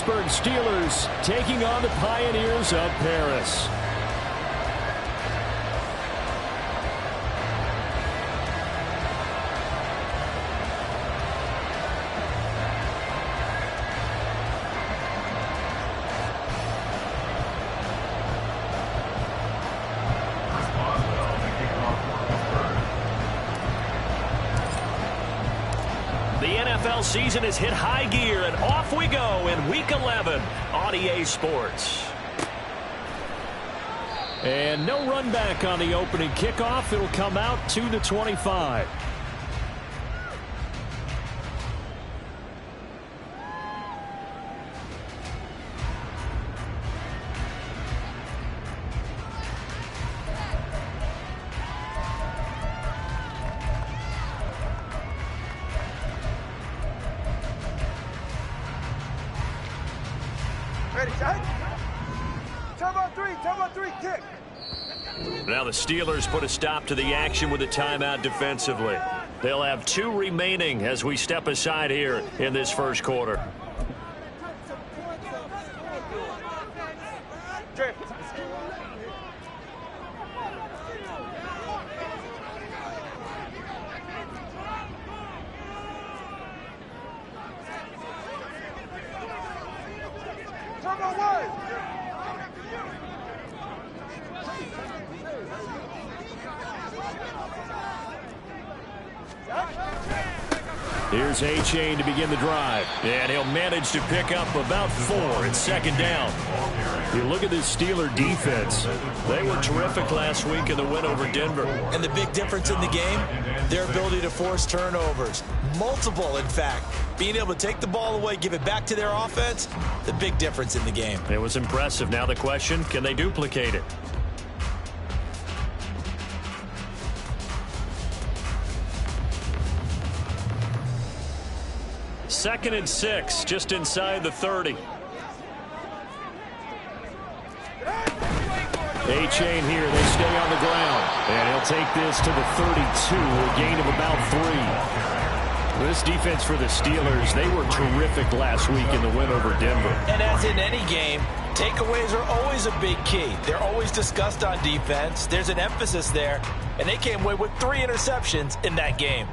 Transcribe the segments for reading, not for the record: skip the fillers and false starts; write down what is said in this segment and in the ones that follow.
Pittsburgh Steelers taking on the Pioneers of Paris. Season has hit high gear, and off we go in Week 11 on EA Sports. And no run back on the opening kickoff. It'll come out to the 25. Now the Steelers put a stop to the action with a timeout defensively. They'll have 2 remaining as we step aside here in this first quarter. Here's A-Chain to begin the drive. And he'll manage to pick up about 4 at second down. You look at this Steeler defense. They were terrific last week in the win over Denver. And the big difference in the game, their ability to force turnovers. Multiple, in fact. Being able to take the ball away, give it back to their offense, the big difference in the game. It was impressive. Now the question, can they duplicate it? Second and 6, just inside the 30. A-Chain here. They stay on the ground. And he'll take this to the 32, a gain of about 3. This defense for the Steelers, they were terrific last week in the win over Denver. And as in any game, takeaways are always a big key. They're always discussed on defense. There's an emphasis there. And they came away with 3 interceptions in that game.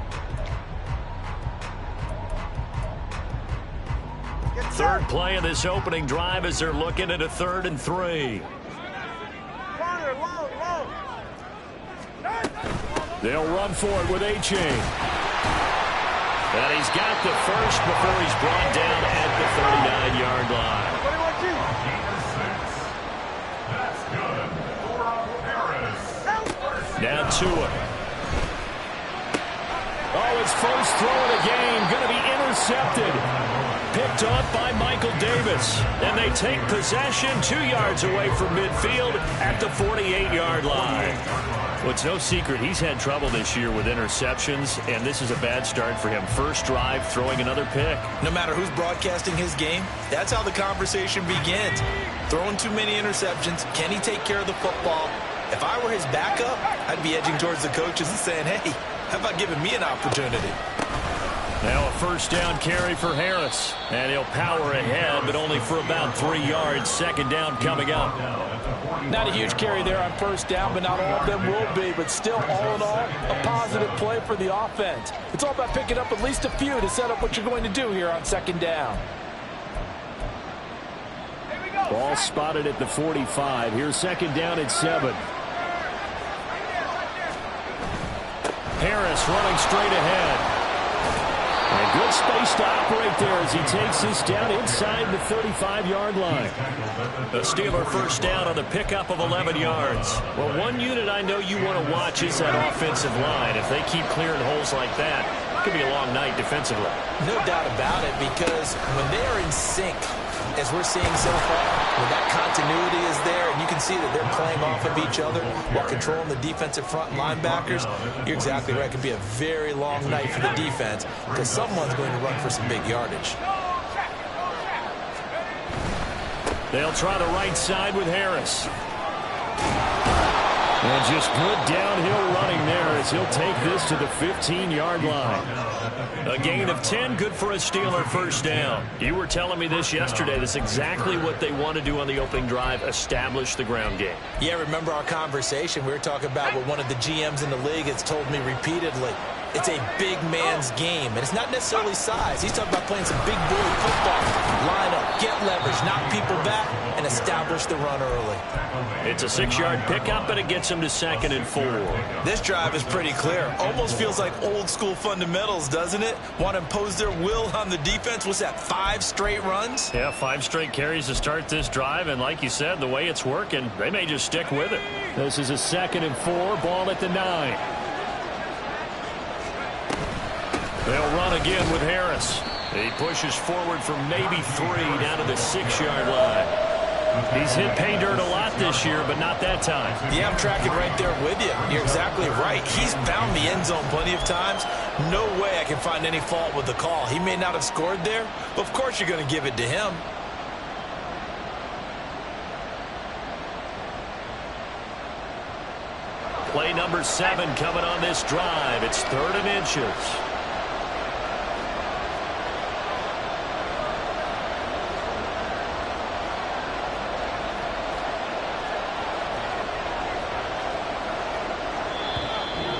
Third play of this opening drive as they're looking at a 3rd and 3. They'll run for it with A-Chain. And he's got the first before he's brought down at the 39-yard line. Now Tua. Oh, his first throw of the game going to be intercepted. Picked off by Michael Davis. And they take possession 2 yards away from midfield at the 48-yard line. Well, it's no secret he's had trouble this year with interceptions, and this is a bad start for him. First drive, throwing another pick. No matter who's broadcasting his game, that's how the conversation begins. Throwing too many interceptions, can he take care of the football? If I were his backup, I'd be edging towards the coaches and saying, hey, how about giving me an opportunity? Now a first down carry for Harris. And he'll power ahead, but only for about 3 yards. Second down coming up. Not a huge carry there on first down, but not all of them will be. But still, all in all, a positive play for the offense. It's all about picking up at least a few to set up what you're going to do here on second down. Ball spotted at the 45. Here's second down at 7. Harris running straight ahead. And good space to operate there as he takes this down inside the 35-yard line. The Steeler first down on the pickup of 11 yards. Well, one unit I know you want to watch is that offensive line. If they keep clearing holes like that, it could be a long night defensively. No doubt about it, because when they are in sync, as we're seeing so far, when that continuity is there and you can see that they're playing off of each other while controlling the defensive front linebackers, you're exactly right. It could be a very long night for the defense because someone's going to run for some big yardage. They'll try the right side with Harris. And just good downhill running there as he'll take this to the 15-yard line. A gain of 10, good for a Steeler first down. You were telling me this yesterday. That's exactly what they want to do on the opening drive, establish the ground game. Yeah, remember our conversation? We were talking about what one of the GMs in the league has told me repeatedly. It's a big man's game, and it's not necessarily size. He's talking about playing some big boy football. Line up, get leverage, knock people back, and establish the run early. It's a 6-yard pickup, and it gets him to 2nd and 4. This drive is pretty clear. Almost feels like old school fundamentals, doesn't it? Want to impose their will on the defense. What's that, 5 straight runs? Yeah, 5 straight carries to start this drive, and like you said, the way it's working, they may just stick with it. This is a 2nd and 4, ball at the 9. They'll run again with Harris. He pushes forward from maybe 3 down to the 6-yard line. He's hit pay dirt a lot this year, but not that time. Yeah, I'm tracking right there with you. You're exactly right. He's found the end zone plenty of times. No way I can find any fault with the call. He may not have scored there, but of course you're going to give it to him. Play number 7 coming on this drive. It's 3rd and inches.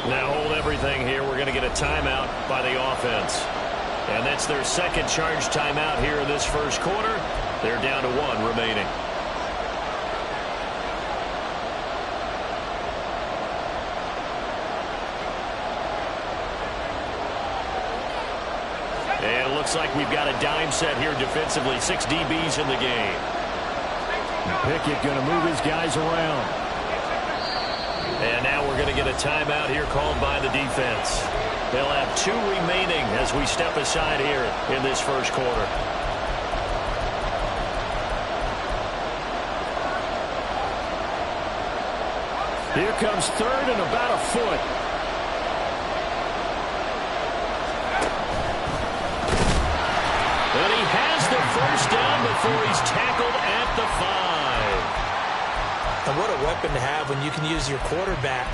Now hold everything here. We're going to get a timeout by the offense. And that's their 2nd charge timeout here in this first quarter. They're down to 1 remaining. And it looks like we've got a dime set here defensively. 6 DBs in the game. Pickett going to move his guys around. And now we're going to get a timeout here called by the defense. They'll have 2 remaining as we step aside here in this first quarter. Here comes 3rd and about a foot. And he has the first down before he's tackled at the 5. And what a weapon to have when you can use your quarterback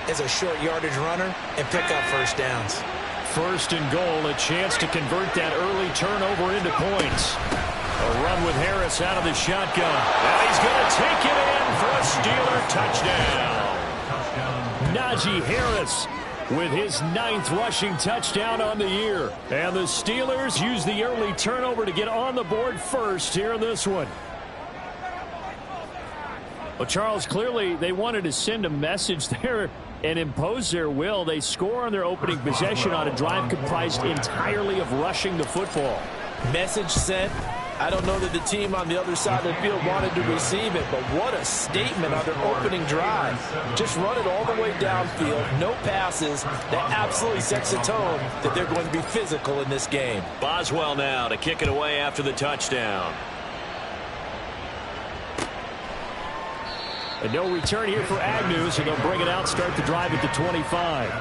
as a short yardage runner and pick up first downs. 1st and goal, a chance to convert that early turnover into points. A run with Harris out of the shotgun. And he's going to take it in for a Steeler touchdown. Najee Harris with his 9th rushing touchdown on the year. And the Steelers use the early turnover to get on the board first here in this one. Well, Charles, clearly they wanted to send a message there and impose their will. They score on their opening possession on a drive comprised entirely of rushing the football. Message sent. I don't know that the team on the other side of the field wanted to receive it, but what a statement on their opening drive. Just run it all the way downfield, no passes. That absolutely sets the tone that they're going to be physical in this game. Boswell now to kick it away after the touchdown. And no return here for Agnew, so they'll bring it out, start the drive at the 25.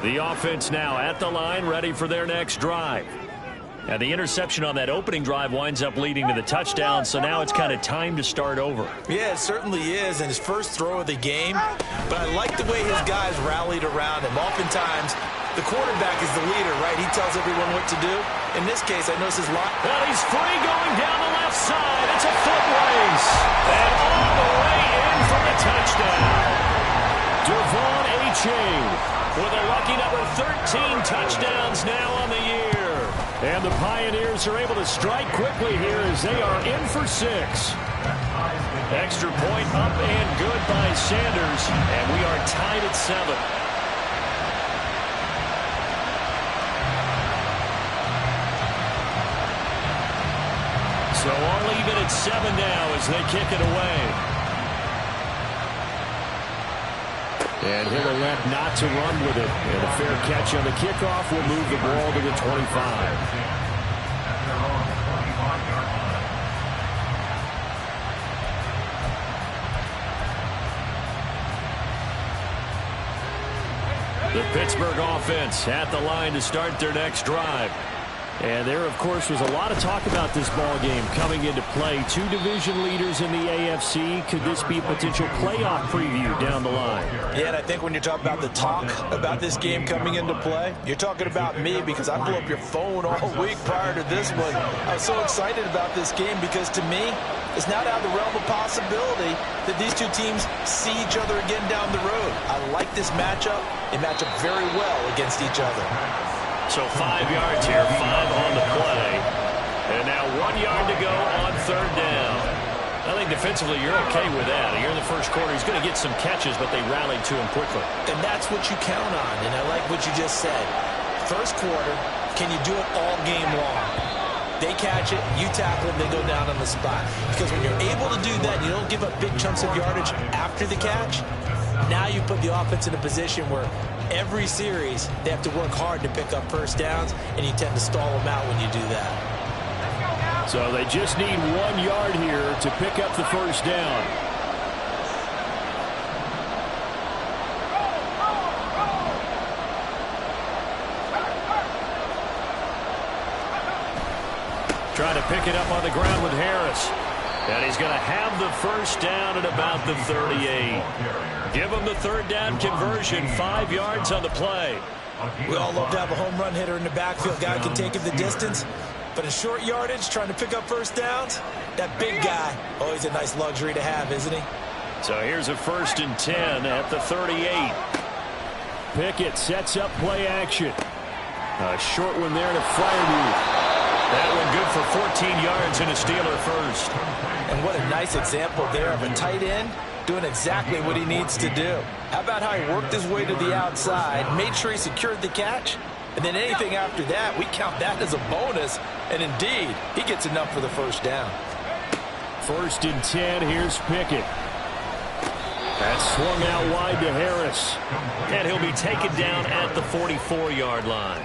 The offense now at the line, ready for their next drive. And the interception on that opening drive winds up leading to the touchdown, so now it's kind of time to start over. Yeah, it certainly is, and his first throw of the game. But I like the way his guys rallied around him. Oftentimes, the quarterback is the leader, right? He tells everyone what to do. In this case, I notice his line. Well, he's free going down the left side. It's a foot race. And all the way in for the touchdown. Devon Achane with a lucky number 13 touchdowns now on the year. And the Pioneers are able to strike quickly here as they are in for 6. Extra point up and good by Sanders. And we are tied at 7. So all even at 7 now as they kick it away. And he'll elect not to run with it. And a fair catch on the kickoff will move the ball to the 25. The Pittsburgh offense at the line to start their next drive. And there, of course, was a lot of talk about this ball game coming into play. Two division leaders in the AFC. Could this be a potential playoff preview down the line? Yeah, and I think when you're talking about the talk about this game coming into play, you're talking about me because I blew up your phone all week prior to this one. I was so excited about this game because, to me, it's not out of the realm of possibility that these two teams see each other again down the road. I like this matchup. They match up very well against each other. So 5 yards here, 5 on the play. And now 1 yard to go on third down. I think defensively you're okay with that. Here in the first quarter, he's going to get some catches, but they rallied to him quickly. And that's what you count on, and I like what you just said. First quarter, can you do it all game long? They catch it, you tackle them, they go down on the spot. Because when you're able to do that, you don't give up big chunks of yardage after the catch, now you put the offense in a position where every series they have to work hard to pick up first downs, and you tend to stall them out when you do that. So they just need 1 yard here to pick up the first down. Trying to pick it up on the ground with Harris. And he's going to have the first down at about the 38. Give him the third down conversion, 5 yards on the play. We all love to have a home run hitter in the backfield. Guy can take him the distance. But in short yardage, trying to pick up first downs, that big guy, always a nice luxury to have, isn't he? So here's a 1st and 10 at the 38. Pickett sets up play action. A short one there to Freiermuth. That one good for 14 yards and a Steeler first. And what a nice example there of a tight end doing exactly what he needs to do. How about how he worked his way to the outside, made sure he secured the catch, and then anything after that, we count that as a bonus. And indeed, he gets enough for the first down. 1st and 10, here's Pickett. That's swung out wide to Harris. And he'll be taken down at the 44-yard line.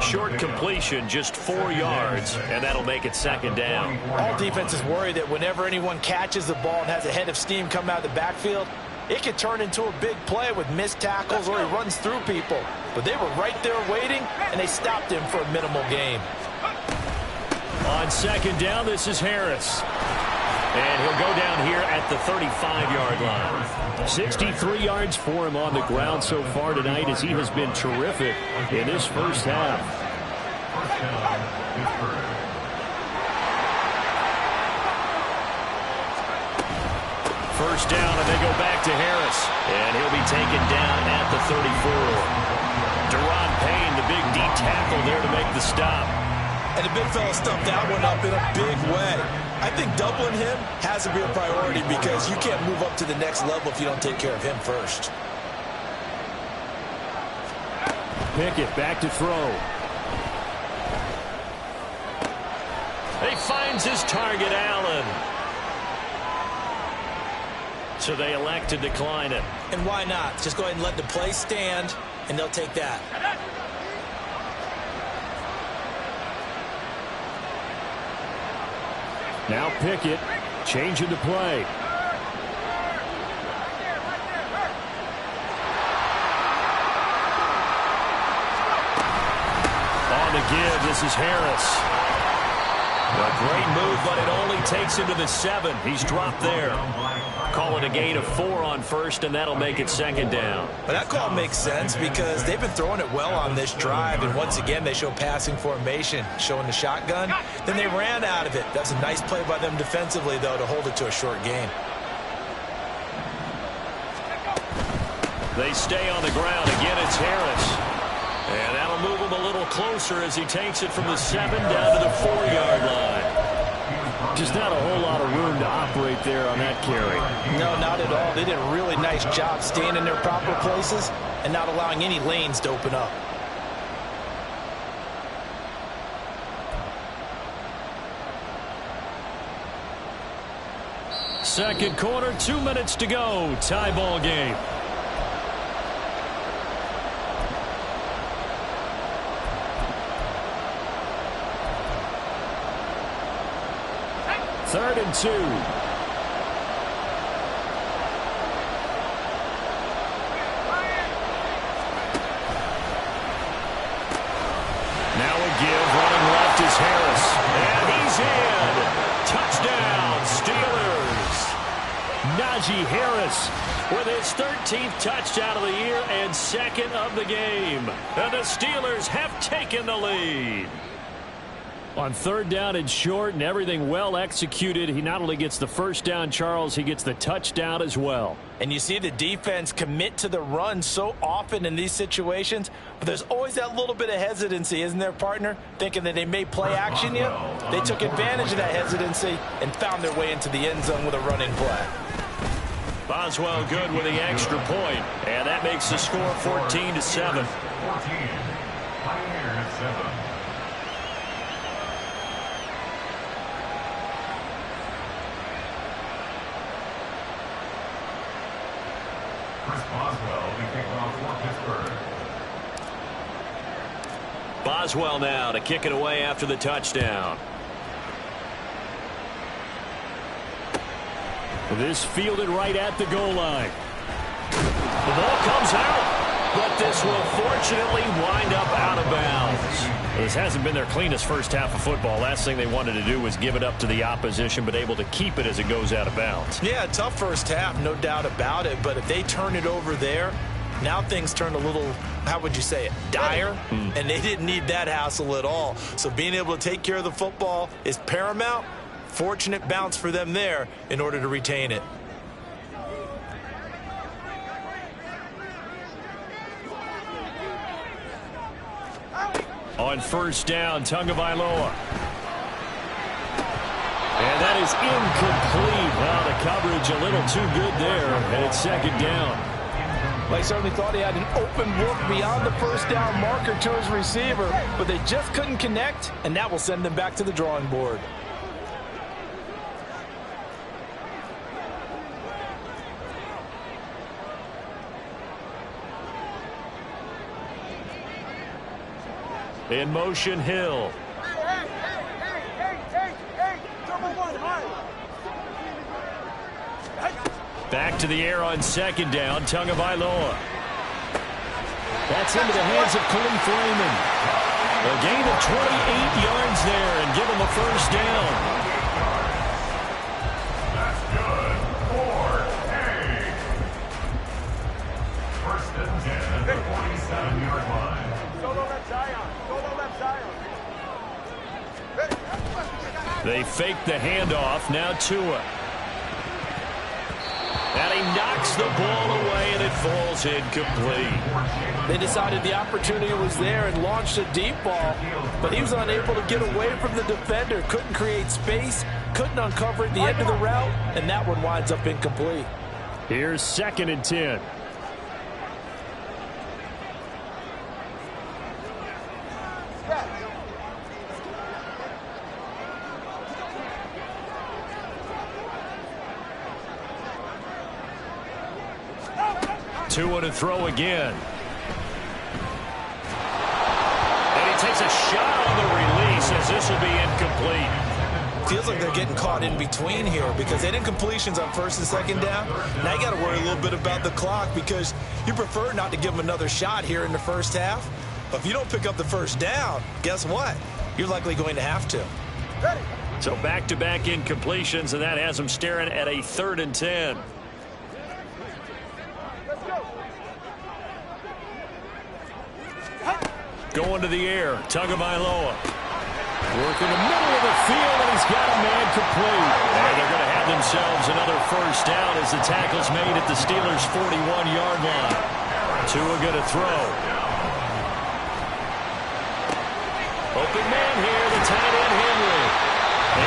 Short completion, just 4 yards, and that'll make it 2nd down. All defenses worry that whenever anyone catches the ball and has a head of steam come out of the backfield, it could turn into a big play with missed tackles or he runs through people. But they were right there waiting, and they stopped him for a minimal gain. On 2nd down, this is Harris. And he'll go down here at the 35-yard line. 63 yards for him on the ground so far tonight as he has been terrific in this first half. First down, and they go back to Harris. And he'll be taken down at the 34. Deron Payne, the big D tackle there to make the stop. And the big fella stuffed that one up in a big way. I think doubling him has to be a priority because you can't move up to the next level if you don't take care of him first. Pickett back to throw. He finds his target, Allen. So they elect to decline it. And why not? Just go ahead and let the play stand, and they'll take that. Now Pickett changing the play. On the give, this is Harris. A great move, but it only takes him to the 7. He's dropped there. Call it a gain of 4 on first, and that'll make it 2nd down. But that call makes sense because they've been throwing it well on this drive, and once again they show passing formation, showing the shotgun. Then they ran out of it. That's a nice play by them defensively, though, to hold it to a short gain. They stay on the ground. Again, it's Harris. And that'll move him a little closer as he takes it from the 7 down to the 4-yard line. Just not a whole lot of room to operate there on that carry. No, not at all. They did a really nice job staying in their proper places and not allowing any lanes to open up. Second quarter, 2 minutes to go. Tie ball game. 3rd and 2. Now a give, running left is Harris. And he's in. Touchdown, Steelers. Najee Harris with his 13th touchdown of the year and 2nd of the game. And the Steelers have taken the lead. On 3rd down and short and everything well executed, he not only gets the first down, Charles, he gets the touchdown as well. And you see the defense commit to the run so often in these situations, but there's always that little bit of hesitancy, isn't there, partner? Thinking that they may play action you. They took advantage of that hesitancy and found their way into the end zone with a running play. Boswell good with the extra point, and that makes the score 14-7. 14. Pioneers 7. Boswell now to kick it away after the touchdown. This fielded right at the goal line. The ball comes out, but this will fortunately wind up out of bounds. This hasn't been their cleanest first half of football. Last thing they wanted to do was give it up to the opposition, but able to keep it as it goes out of bounds. Yeah, tough first half, no doubt about it, but if they turn it over there, now things turn a little, how would you say it, dire, and they didn't need that hassle at all. So being able to take care of the football is paramount. Fortunate bounce for them there in order to retain it. On 1st down, Tagovailoa. And that is incomplete. Well, the coverage a little too good there, and it's 2nd down. They certainly thought he had an open look beyond the first down marker to his receiver, but they just couldn't connect, and that will send them back to the drawing board. In motion, Hill. Back to the air on 2nd down, Tagovailoa. That's into the hands of Khalif Raymond. A gain of 28 yards there and give him the first down. That's good for Hay. 1st and 10 at the 47-yard line. They fake the handoff. Now Tua. And he knocks the ball away, and it falls incomplete. They decided the opportunity was there and launched a deep ball, but he was unable to get away from the defender. Couldn't create space, couldn't uncover at the end of the route, and that one winds up incomplete. Here's 2nd and 10. Tua to throw again. And he takes a shot on the release as this will be incomplete. Feels like they're getting caught in between here because they did completions on 1st and 2nd down. Now you got to worry a little bit about the clock because you prefer not to give them another shot here in the first half. But if you don't pick up the first down, guess what? You're likely going to have to. So back-to-back incompletions, and that has them staring at a 3rd and 10. Going to the air, Tagovailoa. Working the middle of the field, and he's got a man complete. And they're going to have themselves another first down as the tackle's made at the Steelers' 41-yard line. Tua going to throw. Open man here, the tight end Henry.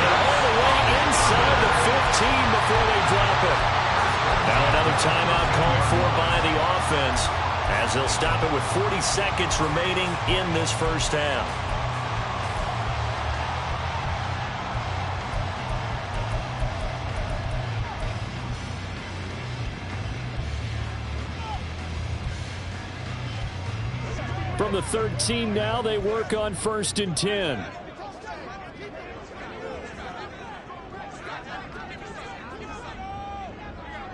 And all the way inside the 15 before they drop it. Now another timeout called for by the offense, as they'll stop it with 40 seconds remaining in this first half. From the 13 now, they work on 1st and 10.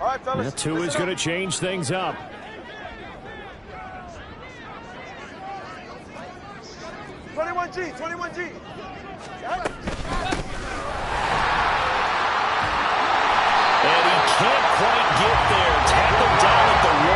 right, fellas. That two is going to change things up. G, 21G. And he can't quite get there. Tackled down at the 1.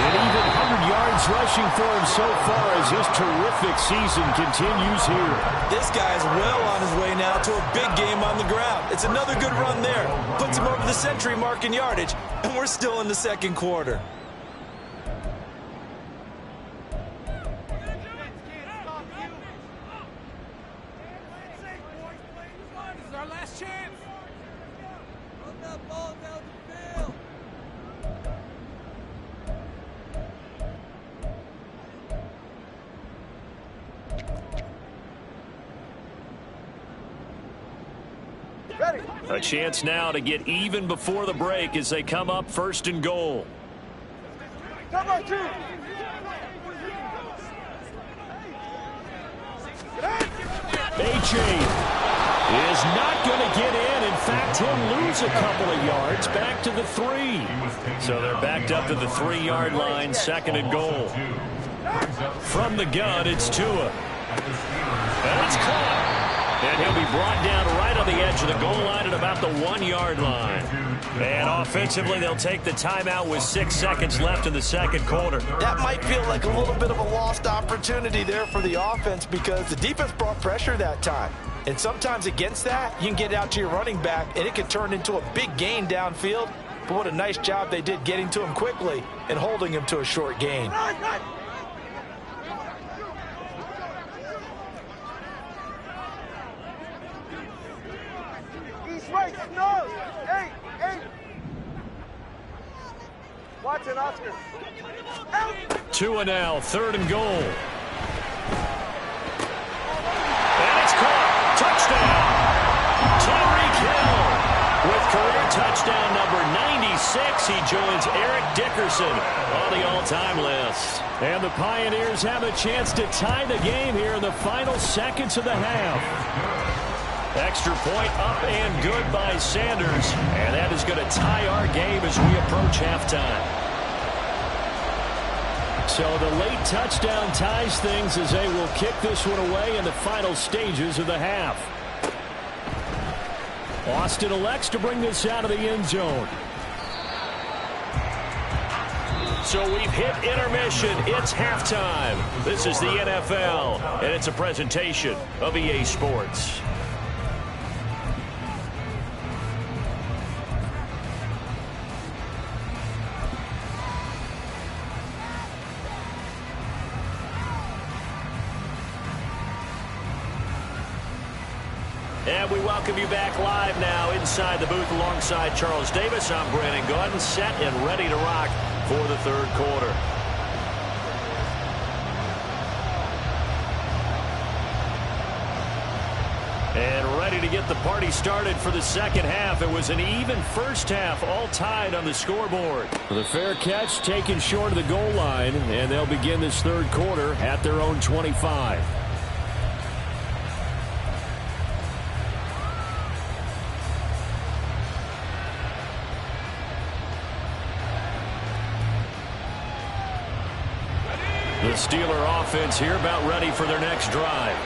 And even 100 yards rushing for him so far as this terrific season continues here. This guy's well on his way now to a big game on the ground. It's another good run there. Puts him over the century mark in yardage, and we're still in the second quarter. A chance now to get even before the break as they come up 1st and goal. A-Chain is not going to get in. In fact, he'll lose a couple of yards back to the 3. So they're backed up to the 3-yard line, 2nd and goal. From the gun, it's Tua. And it's caught. And he'll be brought down right on the edge of the goal line at about the 1-yard line. And offensively, they'll take the timeout with 6 seconds left in the second quarter. That might feel like a little bit of a lost opportunity there for the offense because the defense brought pressure that time. And sometimes against that, you can get out to your running back, and it can turn into a big gain downfield. But what a nice job they did getting to him quickly and holding him to a short gain. Right, no, 8. Watch it, Oscar. 2 now, 3rd and goal. And it's caught. Touchdown. Tyreek Hill with career touchdown number 96. He joins Eric Dickerson on the all-time list. And the Pioneers have a chance to tie the game here in the final seconds of the half. Extra point up and good by Sanders. And that is going to tie our game as we approach halftime. So the late touchdown ties things as they will kick this one away in the final stages of the half. Austin elects to bring this out of the end zone. So we've hit intermission. It's halftime. This is the NFL, and it's a presentation of EA Sports. And we welcome you back live now inside the booth alongside Charles Davis. I'm Brandon Gaudin, set and ready to rock for the third quarter. And ready to get the party started for the second half. It was an even first half, all tied on the scoreboard. The fair catch taken short of the goal line, and they'll begin this third quarter at their own 25. The Steeler offense here about ready for their next drive.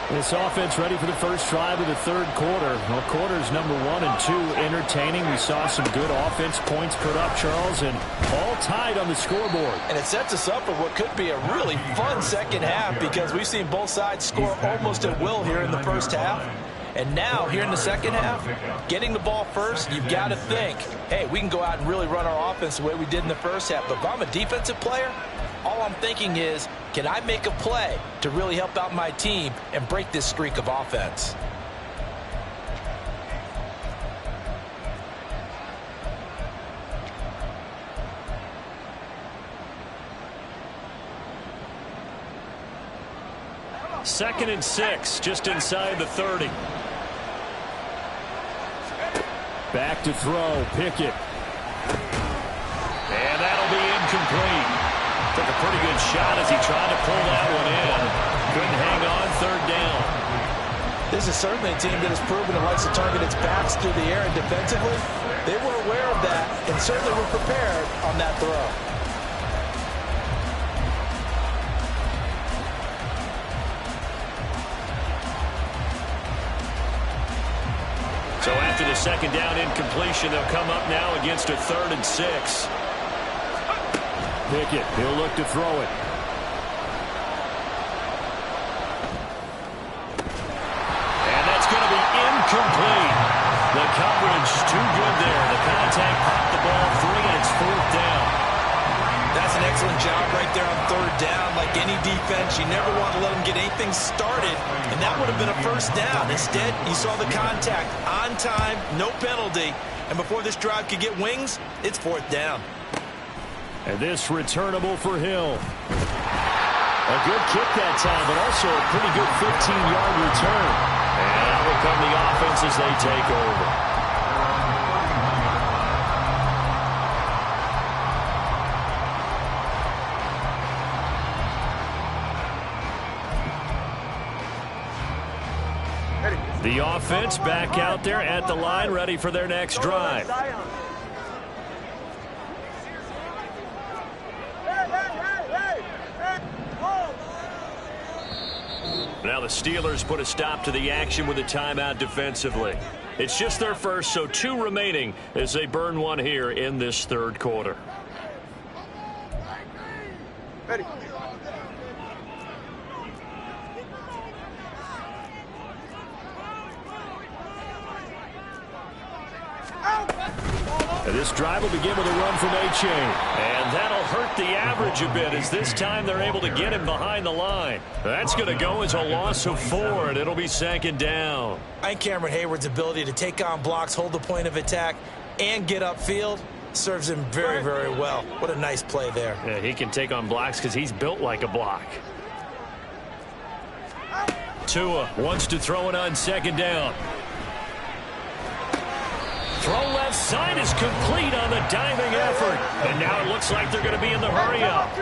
This offense ready for the first drive of the third quarter. Well, quarters number 1 and 2 entertaining. We saw some good offense points put up, Charles, and all tied on the scoreboard. And it sets us up for what could be a really fun second half because we've seen both sides score almost at will here in the first half. And now, here in the second half, getting the ball first, you've got to think, hey, we can go out and really run our offense the way we did in the first half. But if I'm a defensive player, all I'm thinking is, can I make a play to really help out my team and break this streak of offense? Second and 6, just inside the 30. Back to throw, Pickett. And that'll be incomplete. Took a pretty good shot as he tried to pull that one in. Couldn't hang on, third down. This is certainly a team that has proven it likes to target its backs through the air and defensively. They were aware of that and certainly were prepared on that throw. So after the second down incompletion, they'll come up now against a 3rd and 6. Pickett, he'll look to throw it. And that's going to be incomplete. The coverage too good there. The contact popped the ball free, and it's 4th down. That's an excellent job right there on 3rd down. Like any defense, you never want to let them get anything started, and that would have been a 1st down. Instead, you saw the contact on time, no penalty, and before this drive could get wings, it's 4th down. And this returnable for Hill. A good kick that time, but also a pretty good 15-yard return. And out will come the offense as they take over. The offense back out there at the line, ready for their next drive. Now the Steelers put a stop to the action with a timeout defensively. It's just their first, so 2 remaining as they burn one here in this 3rd quarter. Ready. And this drive will begin with a run from Achane. And that'll hurt the average a bit as this time they're able to get him behind the line. That's going to go as a loss of 4, and it'll be 2nd down. I think Cameron Hayward's ability to take on blocks, hold the point of attack, and get upfield serves him very, very well. What a nice play there. Yeah, he can take on blocks because he's built like a block. Tua wants to throw it on 2nd down. Throw left side is complete on the diving effort. And now it looks like they're going to be in the hurry-up.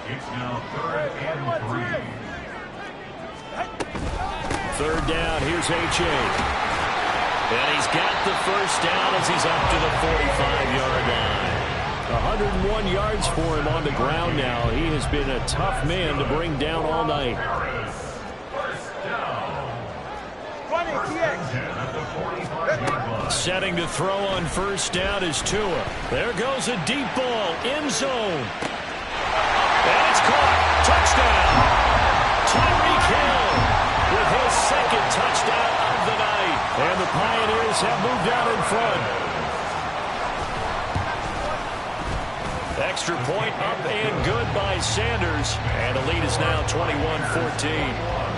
It's now 3rd and 3. 3rd down, here's Achane. And he's got the 1st down as he's up to the 45-yard line. 101 yards for him on the ground now. He has been a tough man to bring down all night. Setting to throw on 1st down is Tua. There goes a deep ball, end zone. And it's caught. Touchdown. Tyreek Hill with his 2nd touchdown of the night. And the Pioneers have moved out in front. Extra point up and good by Sanders. And the lead is now 21-14.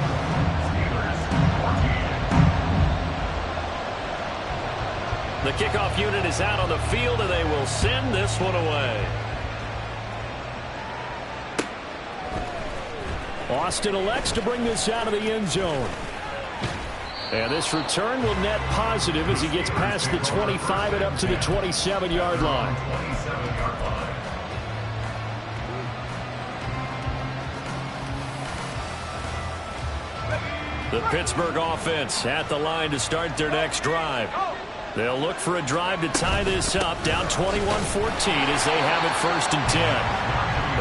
The kickoff unit is out on the field, and they will send this one away. Austin elects to bring this out of the end zone. And this return will net positive as he gets past the 25 and up to the 27-yard line. The Pittsburgh offense at the line to start their next drive. They'll look for a drive to tie this up, down 21-14 as they have it 1st and 10.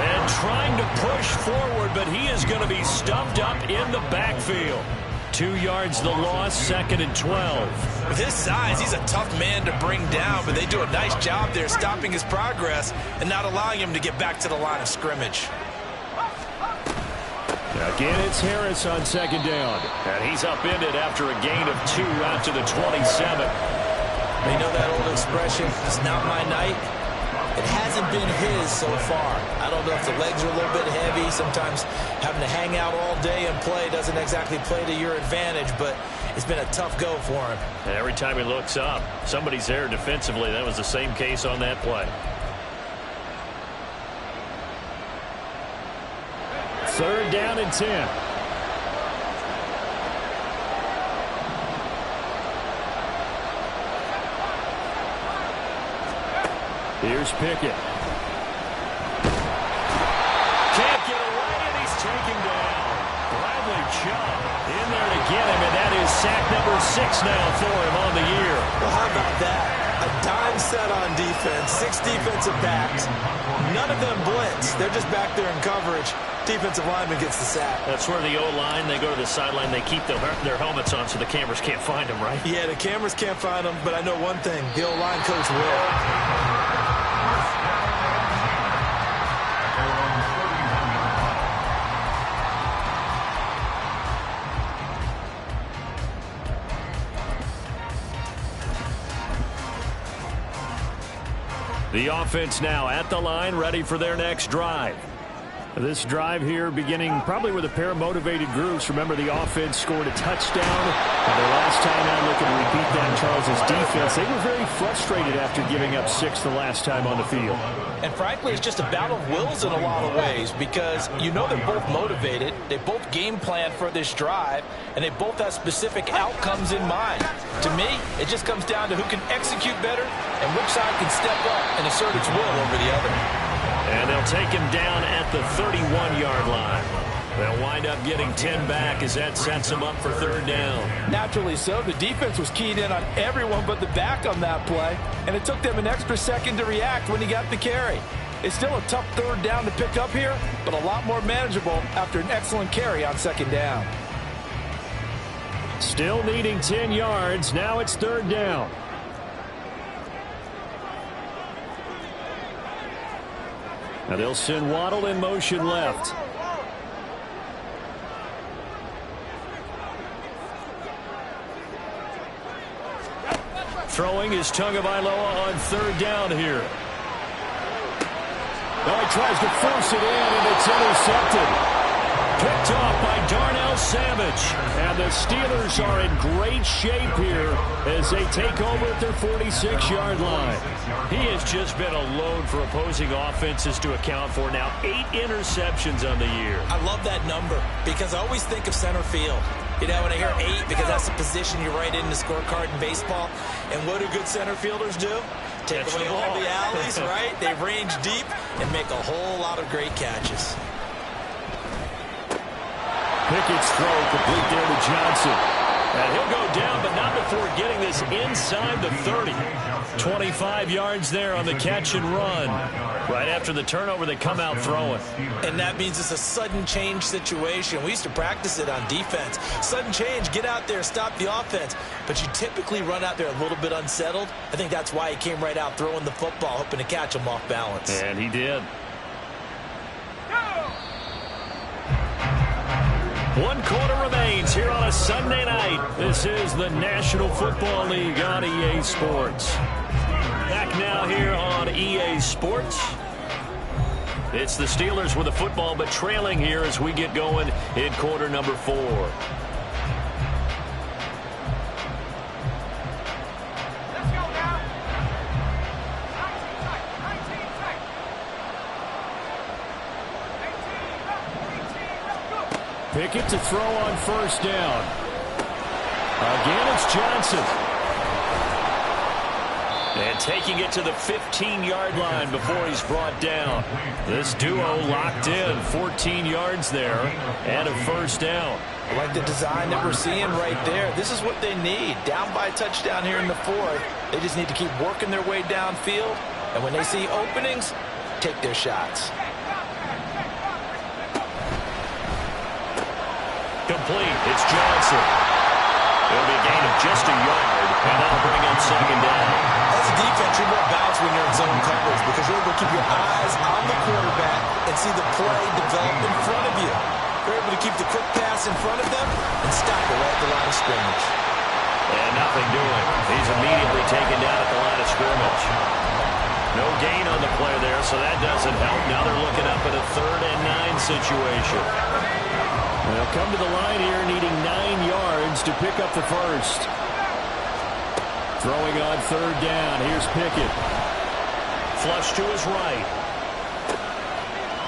And trying to push forward, but he is going to be stuffed up in the backfield. 2 yards the loss, 2nd and 12. With his size, he's a tough man to bring down, but they do a nice job there stopping his progress and not allowing him to get back to the line of scrimmage. Again, it's Harris on 2nd down. And he's upended after a gain of 2 out to the 27. You know that old expression, it's not my night? It hasn't been his so far. I don't know if the legs are a little bit heavy. Sometimes having to hang out all day and play doesn't exactly play to your advantage, but it's been a tough go for him. And every time he looks up, somebody's there defensively. That was the same case on that play. 3rd down and 10. Here's Pickett. Can't get away, and he's taken down. Bradley Chubb in there to get him, and that is sack number 6 now for him on the year. Well, how about that? A dime set on defense, 6 defensive backs. None of them blitz. They're just back there in coverage. Defensive lineman gets the sack. That's where the O-line, they go to the sideline, they keep their helmets on so the cameras can't find them, right? Yeah, the cameras can't find them, but I know one thing. The O-line coach will. The offense now at the line, ready for their next drive. This drive here beginning probably with a pair of motivated groups. Remember, the offense scored a touchdown. And their last time out, looking to repeat that, Charles's defense. They were very frustrated after giving up 6 the last time on the field. And frankly, it's just a battle of wills in a lot of ways because you know they're both motivated. They both game plan for this drive, and they both have specific outcomes in mind. To me, it just comes down to who can execute better and which side can step up and assert its will over the other. And they'll take him down at the 31-yard line. They'll wind up getting 10 back as that sets them up for 3rd down. Naturally so. The defense was keyed in on everyone but the back on that play, and it took them an extra second to react when he got the carry. It's still a tough 3rd down to pick up here, but a lot more manageable after an excellent carry on 2nd down. Still needing 10 yards. Now it's 3rd down. Now they'll send Waddle in motion left. Throwing is Tagovailoa on 3rd down here. Now he tries to force it in, and it's intercepted. Picked off by Darnell Savage. And the Steelers are in great shape here as they take over at their 46-yard line. He has just been a load for opposing offenses to account for. Now 8 interceptions on the year. I love that number because I always think of center field. You know, when I hear 8, because that's the position you write in the scorecard in baseball. And what do good center fielders do? Take away all the alleys, right? They range deep and make a whole lot of great catches. Pickett's throw complete there to Johnson. And he'll go down, but not before getting this inside the 30. 25 yards there on the catch and run. Right after the turnover, they come out throwing. And that means it's a sudden change situation. We used to practice it on defense. Sudden change, get out there, stop the offense. But you typically run out there a little bit unsettled. I think that's why he came right out throwing the football, hoping to catch him off balance. And he did. 1 quarter remains here on a Sunday night. This is the National Football League on EA Sports. Back now here on EA Sports. It's the Steelers with the football, but trailing here as we get going in quarter number 4. Pickett to throw on 1st down. Again, it's Johnson. And taking it to the 15-yard line before he's brought down. This duo locked in. 14 yards there and a 1st down. I like the design that we're seeing right there. This is what they need. Down by a touchdown here in the 4th. They just need to keep working their way downfield. And when they see openings, take their shots. Complete. It's Johnson. It'll be a gain of just a yard, and that'll bring up 2nd down. As a defense, you're more balanced when you're in zone coverage because you're able to keep your eyes on the quarterback and see the play develop in front of you. You're able to keep the quick pass in front of them and stop it right at the line of scrimmage. And nothing doing. He's immediately taken down at the line of scrimmage. No gain on the play there, so that doesn't help. Now they're looking up at a 3rd and 9 situation. They'll come to the line here needing 9 yards to pick up the 1st. Throwing on 3rd down. Here's Pickett. Flush to his right.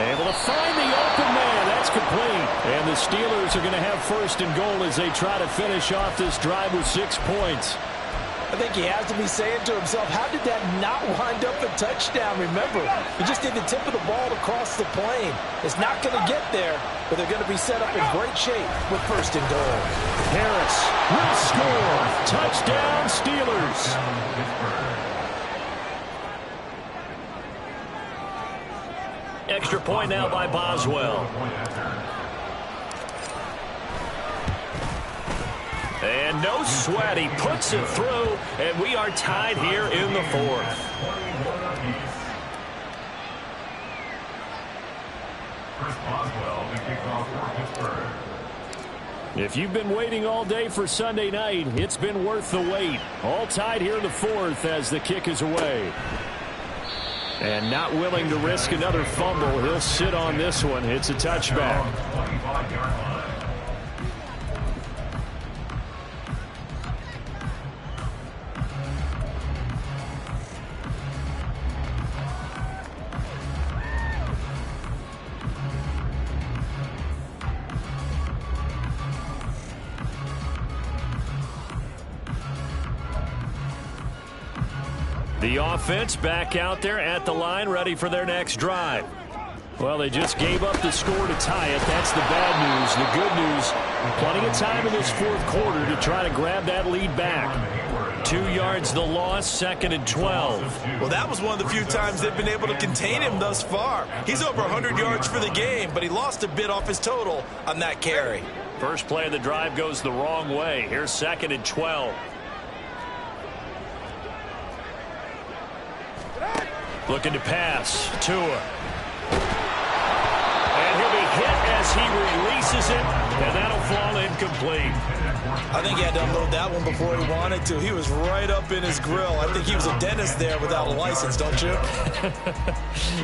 Able to find the open man. That's complete. And the Steelers are going to have 1st and goal as they try to finish off this drive with 6 points. I think he has to be saying to himself, how did that not wind up a touchdown? Remember, you just need the tip of the ball to cross the plane. It's not going to get there, but they're going to be set up in great shape with first and goal. Harris will score. Touchdown, Steelers. Extra point now by Boswell. And no sweat. He puts it through, and we are tied here in the fourth. Chris Boswell, the kickoff for Pittsburgh. If you've been waiting all day for Sunday night, it's been worth the wait. All tied here in the fourth as the kick is away. And not willing to risk another fumble, he'll sit on this one. It's a touchback. 25-yard line. The offense back out there at the line, ready for their next drive. Well, they just gave up the score to tie it. That's the bad news. The good news, plenty of time in this fourth quarter to try to grab that lead back. 2 yards the loss, 2nd and 12. Well, that was one of the few times they've been able to contain him thus far. He's over 100 yards for the game, but he lost a bit off his total on that carry. First play of the drive goes the wrong way. Here's 2nd and 12. Looking to pass. Tua. And he'll be hit as he releases it, and that'll fall incomplete. I think he had to unload that one before he wanted to. He was right up in his grill. I think he was a dentist there without a license, don't you?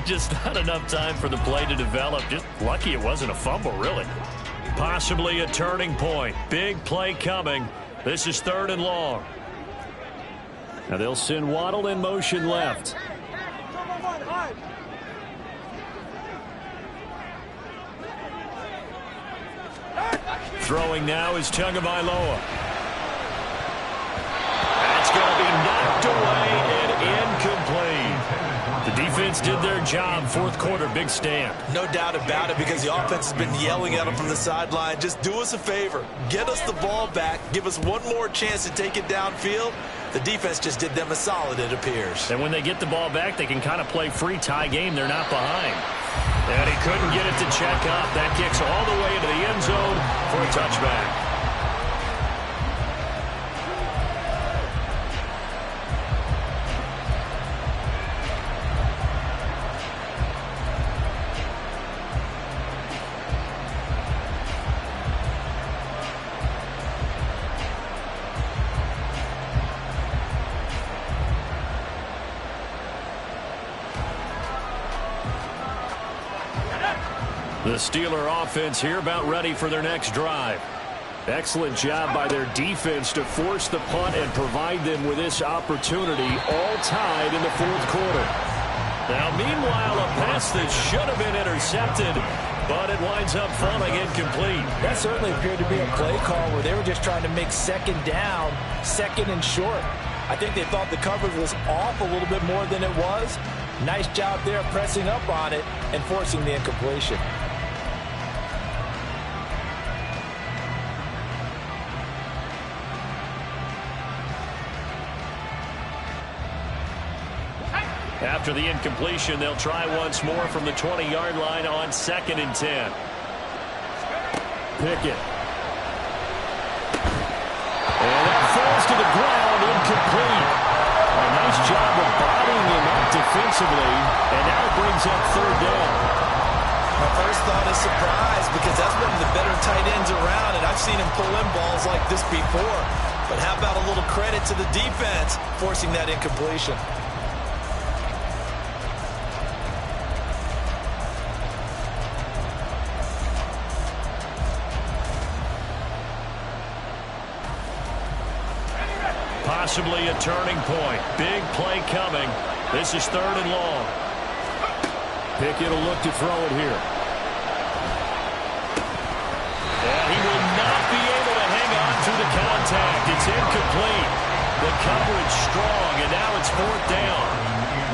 Just not enough time for the play to develop. Just lucky it wasn't a fumble, really. Possibly a turning point. Big play coming. This is 3rd and long. Now they'll send Waddle in motion left. Throwing now is Tagovailoa. That's going to be knocked away and incomplete. The defense did their job. Fourth quarter, big stand. No doubt about it, because the offense has been yelling at him from the sideline. Just do us a favor. Get us the ball back. Give us one more chance to take it downfield. The defense just did them a solid, it appears. And when they get the ball back, they can kind of play free tie game. They're not behind. And he couldn't get it to check up. That kicks all the way into the end zone for a touchback. The Steeler offense here about ready for their next drive. Excellent job by their defense to force the punt and provide them with this opportunity, all tied in the fourth quarter. Now, meanwhile, a pass that should have been intercepted, but it winds up falling incomplete. That certainly appeared to be a play call where they were just trying to make 2nd down, 2nd and short. I think they thought the coverage was off a little bit more than it was. Nice job there pressing up on it and forcing the incompletion. After the incompletion, they'll try once more from the 20-yard line on 2nd and 10. Pickett. And that falls to the ground, incomplete. A nice job of bodying him up defensively, and now it brings up 3rd down. My first thought is surprise, because that's one of the better tight ends around, and I've seen him pull in balls like this before. But how about a little credit to the defense forcing that incompletion? Possibly a turning point. Big play coming. This is 3rd and long. Pickett will look to throw it here. And he will not be able to hang on to the contact. It's incomplete. The coverage strong, and now it's 4th down.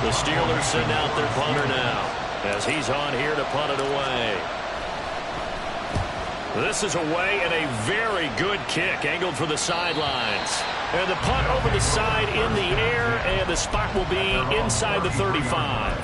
The Steelers send out their punter now as he's on here to punt it away. This is away and a very good kick angled for the sidelines. And the punt over the side in the air, and the spot will be inside the 35.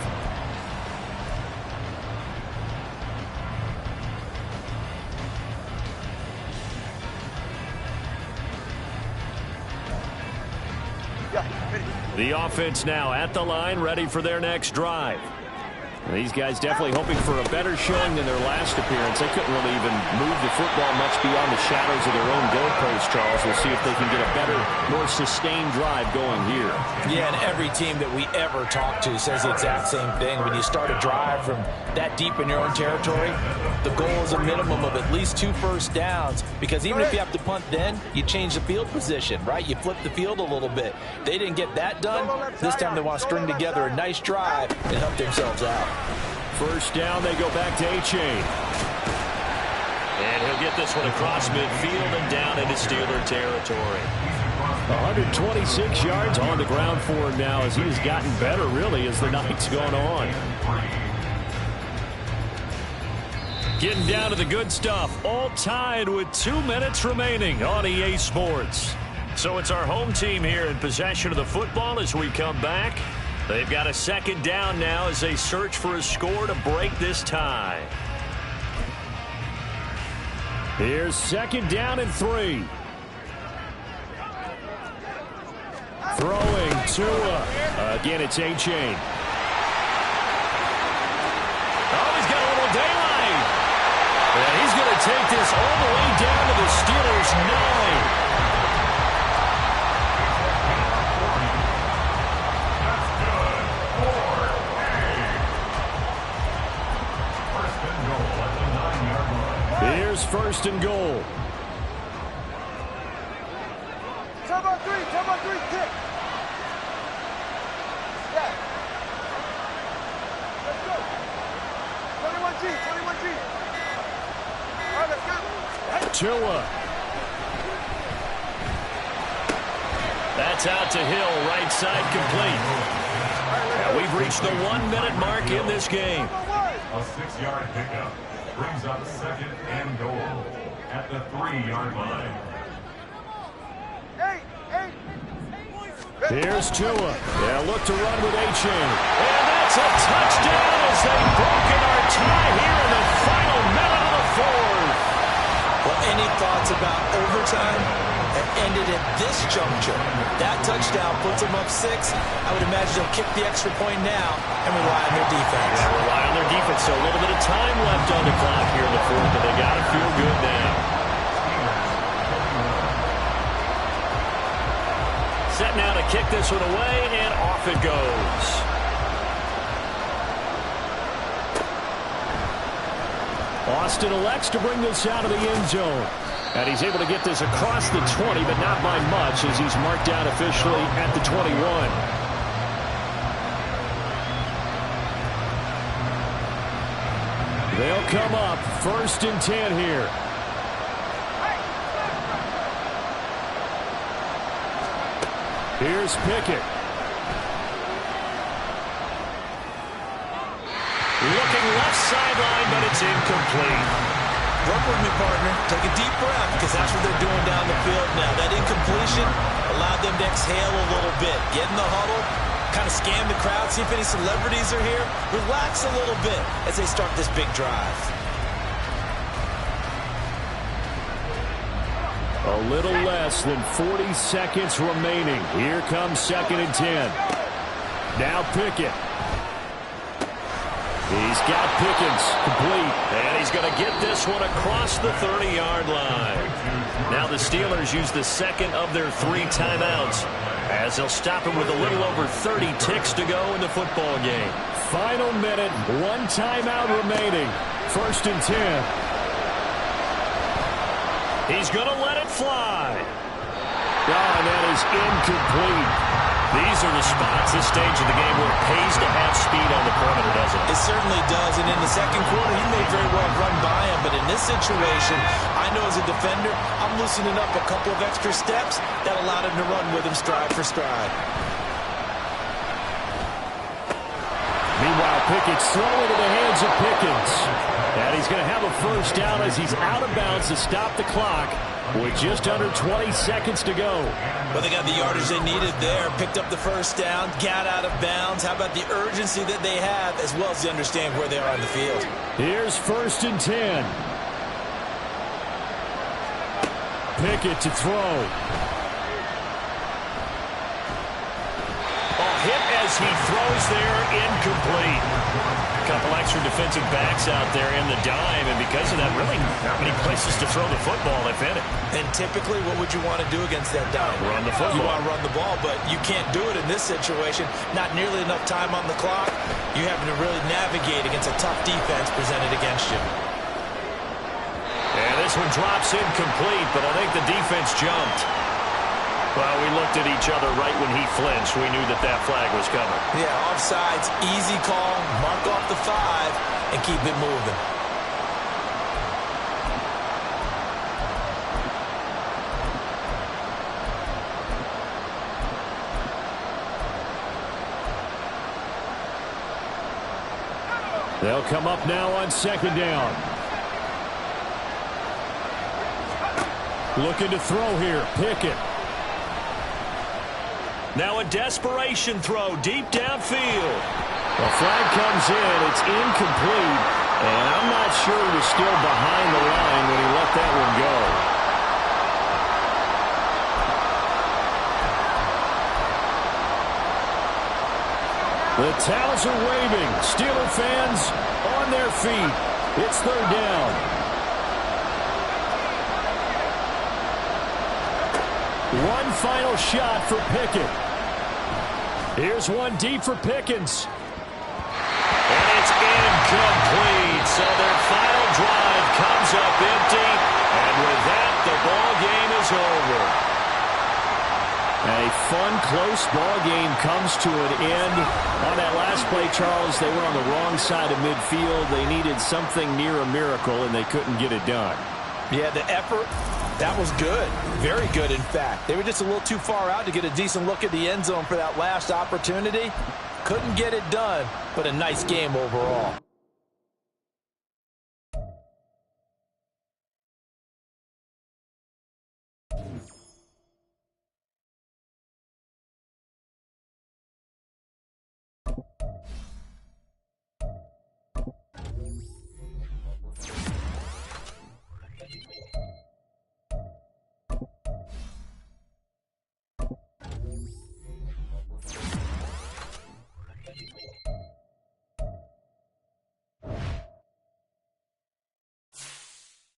The offense now at the line, ready for their next drive. These guys definitely hoping for a better showing than their last appearance. They couldn't really even move the football much beyond the shadows of their own goalpost, Charles. We'll see if they can get a better, more sustained drive going here. Yeah, and every team that we ever talk to says the exact same thing. When you start a drive from that deep in your own territory, the goal is a minimum of at least 2 first downs, because even if you have to punt then, you change the field position, right? You flip the field a little bit. They didn't get that done. This time they want to string together a nice drive and help themselves out. First down, they go back to A-Chain. And he'll get this one across midfield and down into Steeler territory. 126 yards on the ground for him now as he has gotten better, really, as the night's gone on. Getting down to the good stuff. All tied with 2 minutes remaining on EA Sports. So it's our home team here in possession of the football as we come back. They've got a 2nd down now as they search for a score to break this tie. Here's 2nd down and 3. Throwing Tua. Again, it's A-Chain. Oh, he's got a little daylight. And he's going to take this all the way down to the Steelers' 9. Here's 1st and goal. 10 on 3, kick. Yeah. Let's go. 21G. All right, let's go. Tua. That's out to Hill, right side complete. And we've reached the 1-minute mark in this game. A 6-yard pickup brings up 2nd and goal at the 3-yard line. Here's Tua. Yeah, look to run with A-Chain. And that's a touchdown as they've broken our tie here in the final minute of the 4th. Well, any thoughts about overtime have ended at this juncture? That touchdown puts them up 6. I would imagine they'll kick the extra point now and rely on their defense. Yeah, rely on their defense. So a little bit of time left on the clock here in the 4th, but they got to feel good now. Set now to kick this one away, and off it goes. Austin elects to bring this out of the end zone. And he's able to get this across the 20, but not by much, as he's marked down officially at the 21. They'll come up 1st and 10 here. Here's Pickett. Looking left sideline, but it's incomplete. Work with me, partner. Take a deep breath, because that's what they're doing down the field now. That incompletion allowed them to exhale a little bit. Get in the huddle, kind of scan the crowd, see if any celebrities are here. Relax a little bit as they start this big drive. A little less than 40 seconds remaining. Here comes 2nd and 10. Now Pickett. He's got Pickens complete. And he's going to get this one across the 30-yard line. Now the Steelers use the 2nd of their 3 timeouts, as they'll stop him with a little over 30 ticks to go in the football game. Final minute, 1 timeout remaining. 1st and 10. He's going to let it fly. Oh, and that is incomplete. These are the spots, this stage of the game, where it pays to have speed on the perimeter, doesn't it? It certainly does, and in the 2nd quarter, he may very well run by him, but in this situation, I know as a defender, I'm loosening up a couple of extra steps that allowed him to run with him stride for stride. Meanwhile, Pickett's throwing into the hands of Pickens. And he's going to have a first down as he's out of bounds to stop the clock with just under 20 seconds to go. But they got the yardage they needed there, picked up the first down, got out of bounds. How about the urgency that they have, as well as they understand where they are on the field? Here's 1st and 10. Pickett to throw. Hit as he throws there, incomplete. A couple extra defensive backs out there in the dime, and because of that, really not many places to throw the football, if any. And typically, what would you want to do against that dime? Run the football. You want to run the ball, but you can't do it in this situation. Not nearly enough time on the clock. You having to really navigate against a tough defense presented against you. And this one drops incomplete, but I think the defense jumped. Well, we looked at each other right when he flinched. We knew that that flag was coming. Yeah, offsides, easy call, mark off the 5, and keep it moving. They'll come up now on 2nd down. Looking to throw here, Pickett. Now a desperation throw deep downfield. The flag comes in. It's incomplete. And I'm not sure he was still behind the line when he let that one go. The towels are waving. Steeler fans on their feet. It's 3rd down. One final shot for Pickett. Here's one deep for Pickens. And it's incomplete. So their final drive comes up empty. And with that, the ball game is over. A fun, close ball game comes to an end. On that last play, Charles, they were on the wrong side of midfield. They needed something near a miracle, and they couldn't get it done. Yeah, the effort, that was good. Very good, in fact. They were just a little too far out to get a decent look at the end zone for that last opportunity. Couldn't get it done, but a nice game overall.